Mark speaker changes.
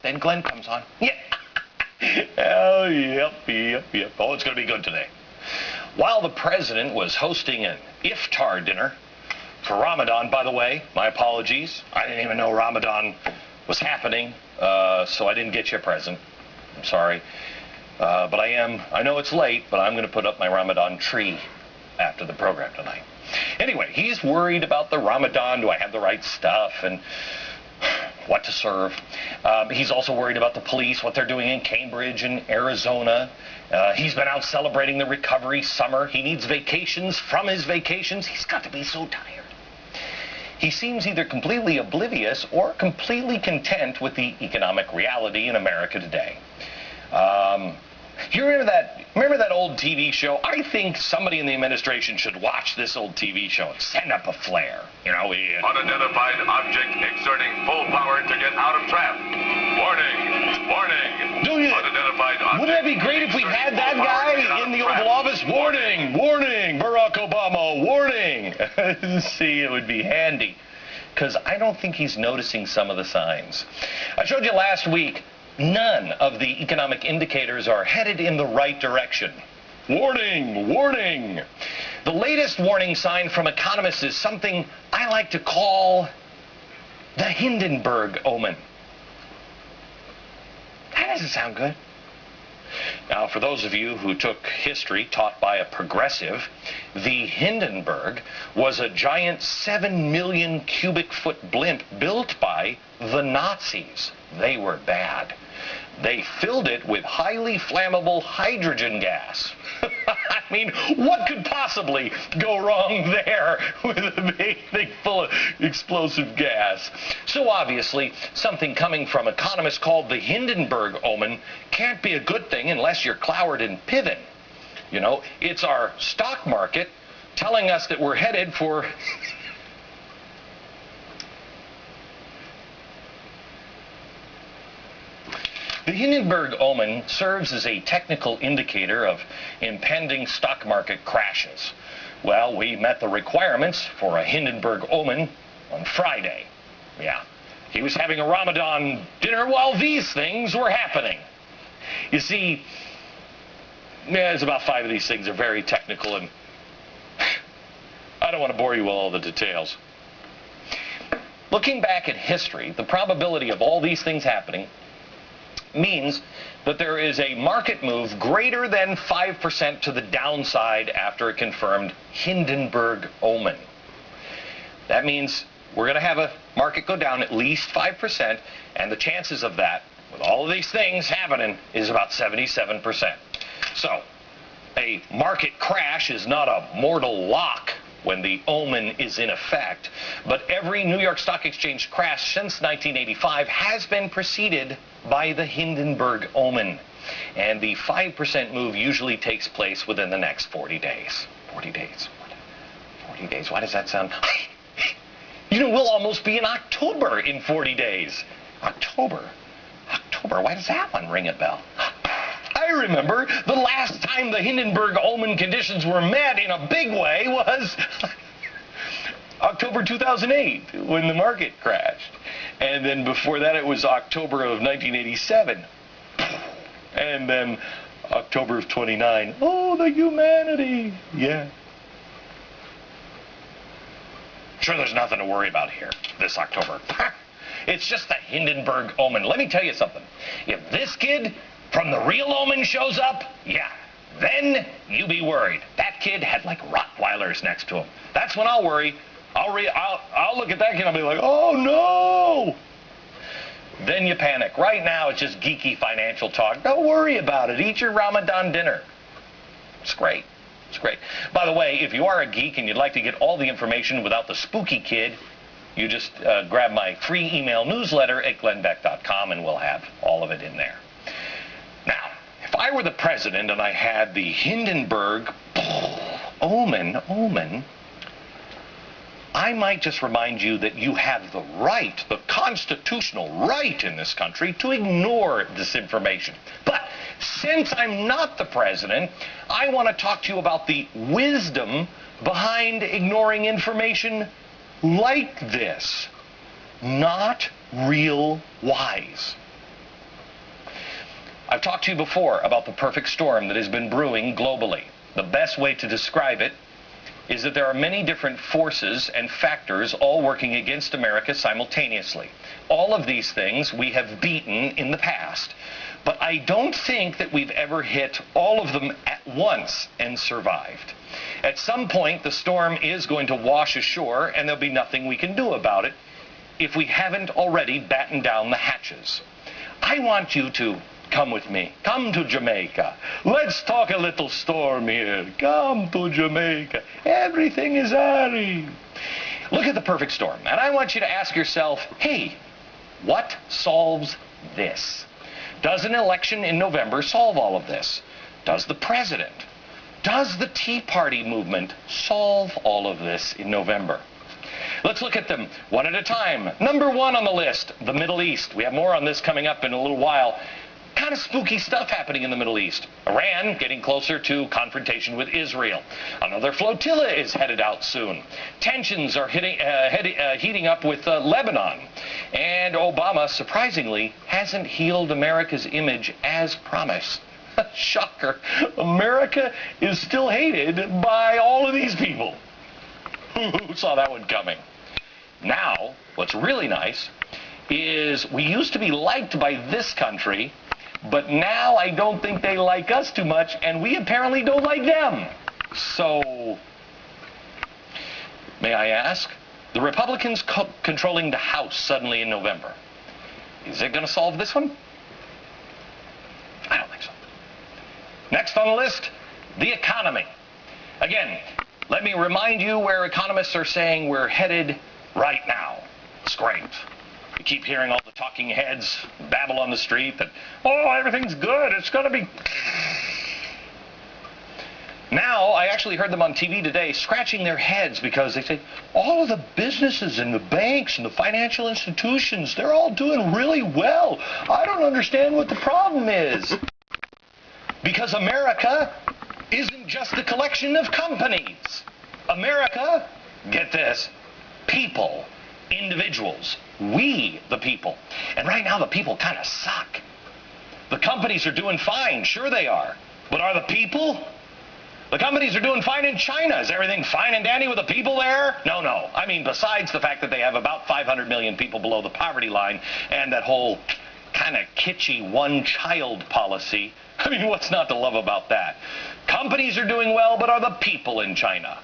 Speaker 1: Then Glenn comes on. Yeah. Oh, yep. Oh, it's going to be good today. While the president was hosting an iftar dinner for Ramadan, by the way, my apologies. I didn't even know Ramadan was happening, so I didn't get you a present. I'm sorry. But I know it's late, but I'm going to put up my Ramadan tree after the program tonight. Anyway, he's worried about the Ramadan. Do I have the right stuff? And what to serve. He's also worried about the police, what they're doing in Cambridge and Arizona. He's been out celebrating the recovery summer. He needs vacations from his vacations. He's got to be so tired. He seems either completely oblivious or completely content with the economic reality in America today. You remember that old TV show? I think somebody in the administration should watch this old TV show and send up a flare. You know,
Speaker 2: unidentified object exerting full power to get out of trap. Warning! Unidentified object.
Speaker 1: Wouldn't that be great if we had that guy in the Oval Office? Warning! Barack Obama, warning! See, it would be handy. Because I don't think he's noticing some of the signs. I showed you last week, none of the economic indicators are headed in the right direction. Warning! The latest warning sign from economists is something I like to call the Hindenburg omen. That doesn't sound good. Now, for those of you who took history taught by a progressive, the Hindenburg was a giant 7 million cubic foot blimp built by the Nazis. They were bad. They filled it with highly flammable hydrogen gas. I mean, what could possibly go wrong there with a big thing full of explosive gas? So obviously, something coming from economists called the Hindenburg omen can't be a good thing unless you're Cloward and Piven. You know, it's our stock market telling us that we're headed for... The Hindenburg omen serves as a technical indicator of impending stock market crashes. Well, we met the requirements for a Hindenburg omen on Friday. Yeah, he was having a Ramadan dinner while these things were happening. You see, there's about 5 of these things are very technical, and I don't want to bore you with all the details. Looking back at history, the probability of all these things happening means that there is a market move greater than 5% to the downside after a confirmed Hindenburg omen. That means we're going to have a market go down at least 5%, and the chances of that, with all of these things happening, is about 77%. So, a market crash is not a mortal lock when the omen is in effect, but every New York Stock Exchange crash since 1985 has been preceded by the Hindenburg omen. And the 5% move usually takes place within the next 40 days. 40 days. 40 days. Why does that sound... You know, we'll almost be in October in 40 days. October. Why does that one ring a bell? I remember the last time the Hindenburg omen conditions were met in a big way was October 2008, when the market crashed. And then before that, it was October of 1987. And then October of 29. Oh, the humanity. Yeah. Sure, there's nothing to worry about here this October. It's just the Hindenburg omen. Let me tell you something. If this kid from the real omen shows up, yeah, then you be worried. That kid had like Rottweilers next to him. That's when I'll worry. I'll look at that kid and I'll be like, oh no! Then you panic. Right now, it's just geeky financial talk. Don't worry about it. Eat your Ramadan dinner. It's great. It's great. By the way, if you are a geek and you'd like to get all the information without the spooky kid, you just grab my free email newsletter at glennbeck.com and we'll have all of it in there. Now, if I were the president and I had the Hindenburg omen, I might just remind you that you have the right, the constitutional right in this country to ignore this information. But since I'm not the president, I want to talk to you about the wisdom behind ignoring information like this. Not real wise. talked to you before about the perfect storm that has been brewing globally. The best way to describe it is that there are many different forces and factors all working against America simultaneously. All of these things we have beaten in the past, but I don't think that we've ever hit all of them at once and survived. At some point, the storm is going to wash ashore, and there'll be nothing we can do about it if we haven't already battened down the hatches. I want you to come with me. Come to Jamaica. Let's talk a little storm here. Come to Jamaica. Everything is airy. Look at the perfect storm. And I want you to ask yourself, hey, what solves this? Does an election in November solve all of this? Does the president? Does the Tea Party movement solve all of this in November? Let's look at them one at a time. Number one on the list, the Middle East. We have more on this coming up in a little while. Kind of spooky stuff happening in the Middle East. Iran getting closer to confrontation with Israel. Another flotilla is headed out soon. Tensions are heating up with Lebanon. And Obama, surprisingly, hasn't healed America's image as promised. Shocker. America is still hated by all of these people. Who saw that one coming? Now, what's really nice is we used to be liked by this country, but now I don't think they like us too much, and we apparently don't like them. So, may I ask, the Republicans controlling the House suddenly in November, is it going to solve this one? I don't think so. Next on the list, the economy. Again, let me remind you where economists are saying we're headed right now. It's great. You keep hearing all the talking heads babble on the street that, oh, everything's good, it's going to be... Now, I actually heard them on TV today scratching their heads because they say, all of the businesses and the banks and the financial institutions, they're all doing really well. I don't understand what the problem is. Because America isn't just a collection of companies. America, get this, people, individuals, we the people. And right now the people kind of suck. The companies are doing fine, sure they are. But are the people? The companies are doing fine in China. Is everything fine and dandy with the people there? No. I mean, besides the fact that they have about 500 million people below the poverty line and that whole kind of kitschy one-child policy. I mean, what's not to love about that? Companies are doing well, but are the people in China?